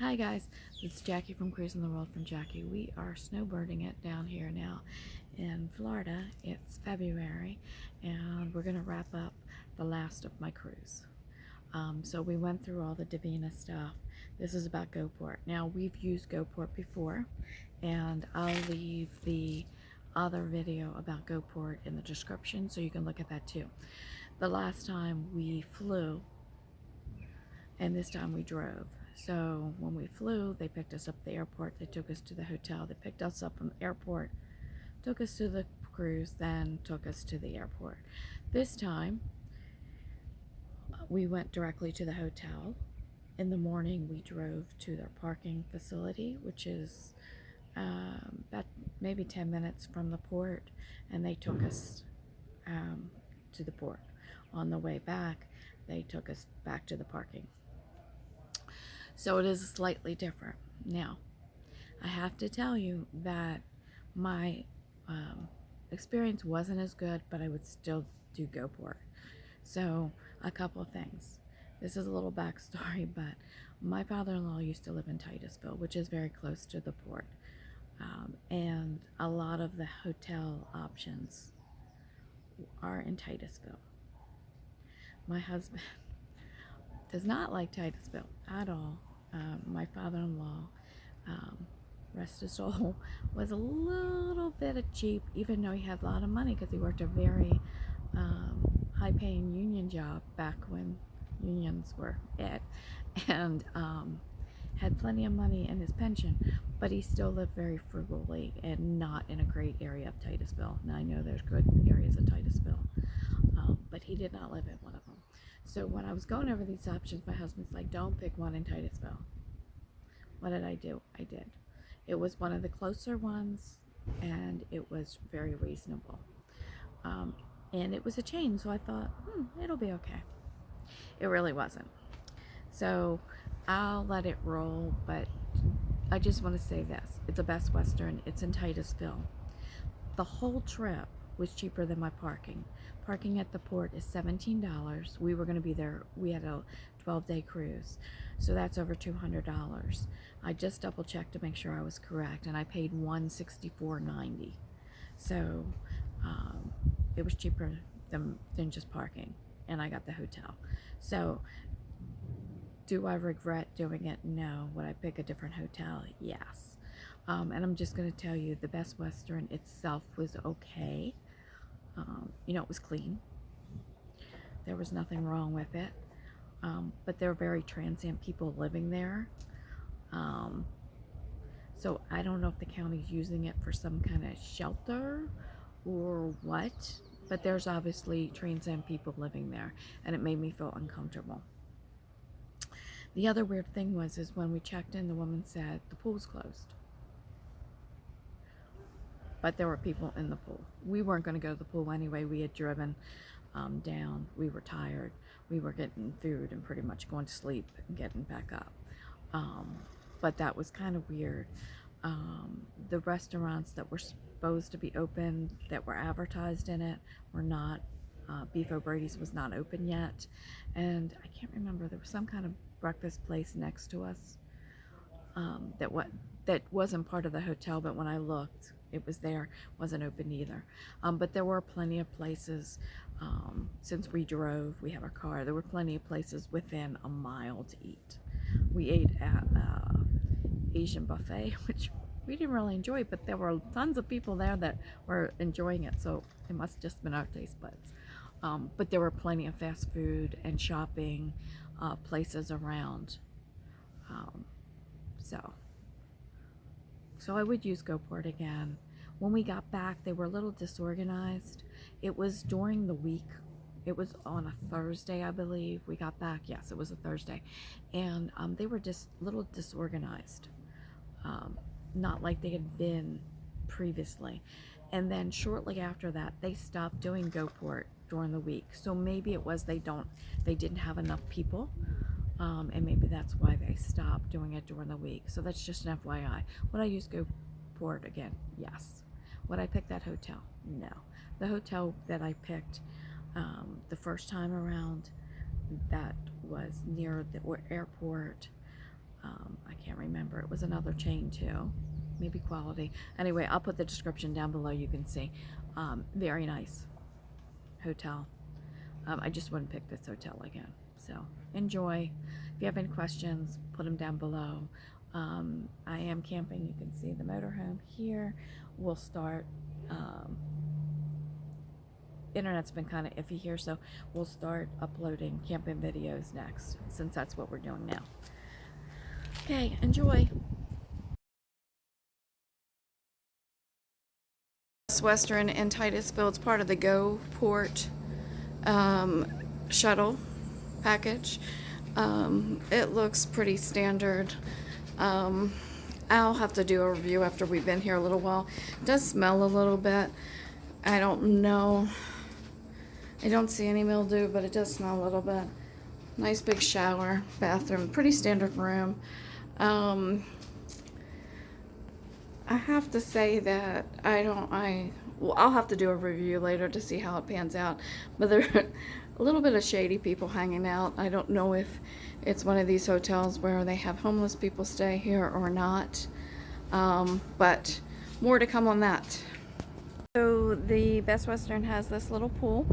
Hi guys, it's Jackie from Cruising the World from Jackie. We are snowbirding it down here now in Florida. It's February and we're going to wrap up the last of my cruise. So we went through all the Davina stuff. This is about GoPort. Now we've used GoPort before and I'll leave the other video about GoPort in the description so you can look at that too. The last time we flew and this time we drove. So when we flew, they picked us up at the airport, they took us to the hotel, they picked us up from the airport, took us to the cruise, then took us to the airport. This time, we went directly to the hotel. In the morning, we drove to their parking facility, which is about maybe 10 minutes from the port, and they took us to the port. On the way back, they took us back to the parking. So it is slightly different. Now, I have to tell you that my experience wasn't as good, but I would still do GoPort. So, a couple of things. This is a little backstory, but my father-in-law used to live in Titusville, which is very close to the port. And a lot of the hotel options are in Titusville. My husband does not like Titusville at all. My father-in-law, rest his soul, was a little bit cheap, even though he had a lot of money because he worked a very high-paying union job back when unions were it, and had plenty of money in his pension, but he still lived very frugally and not in a great area of Titusville. Now I know there's good areas of Titusville, but he did not live in one of them. So when I was going over these options, my husband's like, don't pick one in Titusville. What did I do? I did. It was one of the closer ones, and it was very reasonable. And it was a chain, so I thought, it'll be okay. It really wasn't. So I'll let it roll, but I just want to say this. It's a Best Western. It's in Titusville. The whole trip was cheaper than my parking. Parking at the port is $17. We were going to be there. We had a 12-day cruise, so that's over $200. I just double checked to make sure I was correct, and I paid $164.90. So it was cheaper than just parking, and I got the hotel. So do I regret doing it? No. Would I pick a different hotel? Yes. And I'm just going to tell you, the Best Western itself was okay. It was clean. There was nothing wrong with it. But there are very transient people living there. So I don't know if the county's using it for some kind of shelter or what, but there's obviously transient people living there, and it made me feel uncomfortable. The other weird thing is when we checked in, the woman said the pool's closed. But there were people in the pool. We weren't going to go to the pool anyway. We had driven down. We were tired. We were getting food and pretty much going to sleep and getting back up. But that was kind of weird. The restaurants that were supposed to be open, that were advertised in it, were not. Beef O'Brady's was not open yet. And I can't remember, there was some kind of breakfast place next to us that wasn't part of the hotel, but when I looked, it was there. Wasn't open either. But there were plenty of places. Since we drove, we have a car, there were plenty of places within a mile to eat. We ate at Asian buffet, which we didn't really enjoy, but there were tons of people there that were enjoying it, so it must have just been our taste buds. But there were plenty of fast food and shopping places around. So I would use GoPort again. When we got back, they were a little disorganized. It was during the week. It was on a Thursday, I believe. We got back. Yes, it was a Thursday. And they were just a little disorganized. Not like they had been previously. And then shortly after that, they stopped doing GoPort during the week. So maybe it was they didn't have enough people. And maybe that's why they stopped doing it during the week. So that's just an FYI. Would I use GoPort again? Yes. Would I pick that hotel? No. The hotel that I picked the first time around, that was near the airport. I can't remember. It was another chain too, maybe Quality. Anyway, I'll put the description down below. You can see. Very nice hotel. I just wouldn't pick this hotel again. So enjoy. If you have any questions, put them down below. I am camping. You can see the motorhome here. We'll start. Internet's been kind of iffy here, so we'll start uploading camping videos next, since that's what we're doing now. Okay, enjoy. Western in Titusville. It's part of the GoPort shuttle package. It looks pretty standard. I'll have to do a review after we've been here a little while. It does smell a little bit. I don't know. I don't see any mildew, but it does smell a little bit. Nice big shower, bathroom, pretty standard room. I have to say that I'll have to do a review later to see how it pans out. But there are a little bit of shady people hanging out. I don't know if it's one of these hotels where they have homeless people stay here or not. But more to come on that. So the Best Western has this little pool.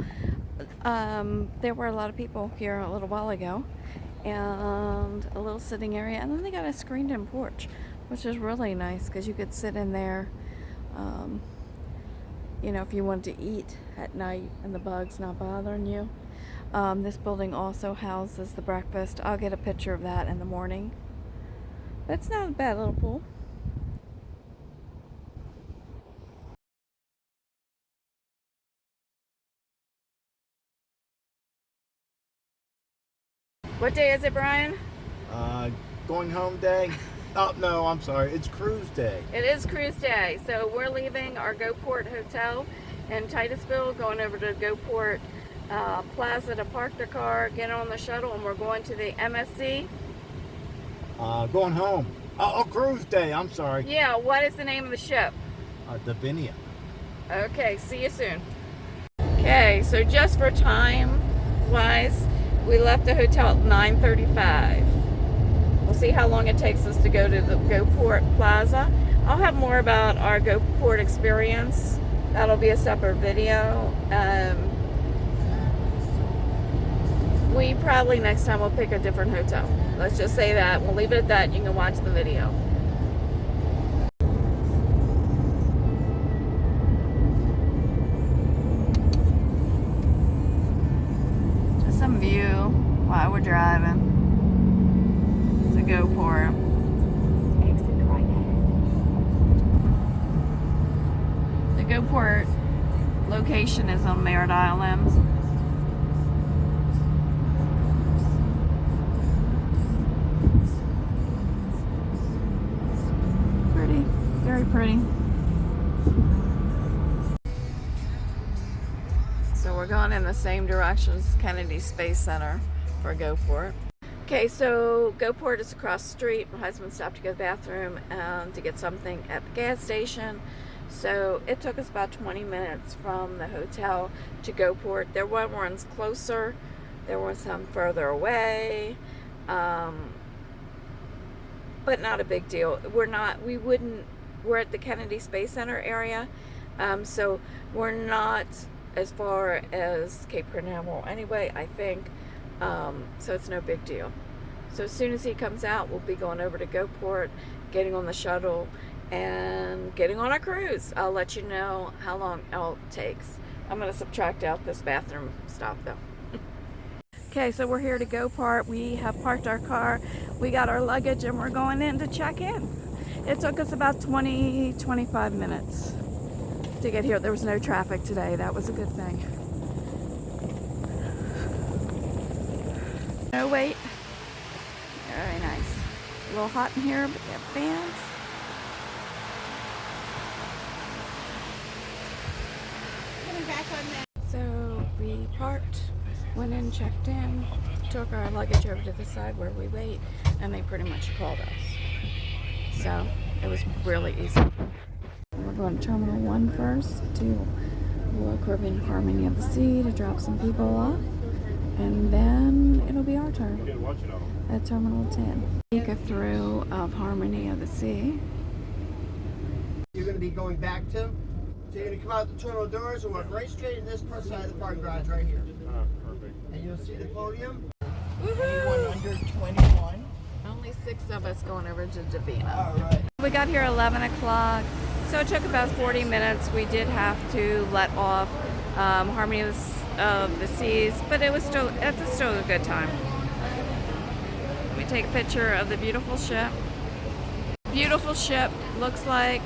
There were a lot of people here a little while ago, and a little sitting area, and then they got a screened-in porch, which is really nice because you could sit in there, you know, if you wanted to eat at night and the bugs not bothering you. This building also houses the breakfast. I'll get a picture of that in the morning. But it's not a bad little pool. What day is it, Brian? Going home day. Oh, no, I'm sorry. It's cruise day. It is cruise day. So we're leaving our GoPort hotel in Titusville, going over to GoPort Plaza to park the car, get on the shuttle, and we're going to the MSC. Going home. Oh, cruise day. I'm sorry. Yeah, what is the name of the ship? The Vinia. Okay, see you soon. Okay, so just for time-wise, we left the hotel at 9:35. We'll see how long it takes us to go to the GoPort Plaza. I'll have more about our GoPort experience. That'll be a separate video. We probably next time will pick a different hotel. Let's just say that. We'll leave it at that. You can watch the video. Just some view while we're driving. It's a GoPort. Exit right ahead. The GoPort location is on Merritt Island. Pretty, very pretty. So we're going in the same direction as Kennedy Space Center for GoPort. Okay, so GoPort is across the street. My husband stopped to go to the bathroom and to get something at the gas station. So it took us about 20 minutes from the hotel to GoPort. There were ones closer. There were some further away. But not a big deal. We're at the Kennedy Space Center area. So we're not as far as Cape Canaveral anyway, I think. So it's no big deal. So as soon as he comes out, we'll be going over to GoPort, getting on the shuttle, and getting on our cruise. I'll let you know how long it takes. I'm going to subtract out this bathroom stop though. Okay, so we're here to GoPort. We have parked our car. We got our luggage and we're going in to check in. It took us about 20-25 minutes to get here. There was no traffic today. That was a good thing. No wait. Very nice. A little hot in here, but they have fans. So we parked, went in, checked in, took our luggage over to the side where we wait, and they pretty much called us. So it was really easy. We're going to Terminal 1 first to look Caribbean Harmony of the Sea to drop some people off, and then it'll be our turn. You didn't watch it all. At Terminal 10. Take a through of Harmony of the Sea. You're going to be going back to. So you're going to come out the terminal doors and walk right straight in this side of the parking garage right here. Perfect. And you'll see the podium. Woohoo! Under 21. Only 6 of us going over to Davina. All right. We got here 11 o'clock, so it took about 40 minutes. We did have to let off Harmony of the Seas, but it's still a good time. Let me take a picture of the beautiful ship. Beautiful ship, looks like.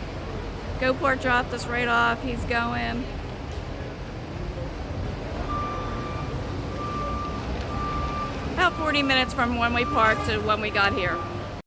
GoPort dropped us right off. He's going. About 40 minutes from when we parked to when we got here.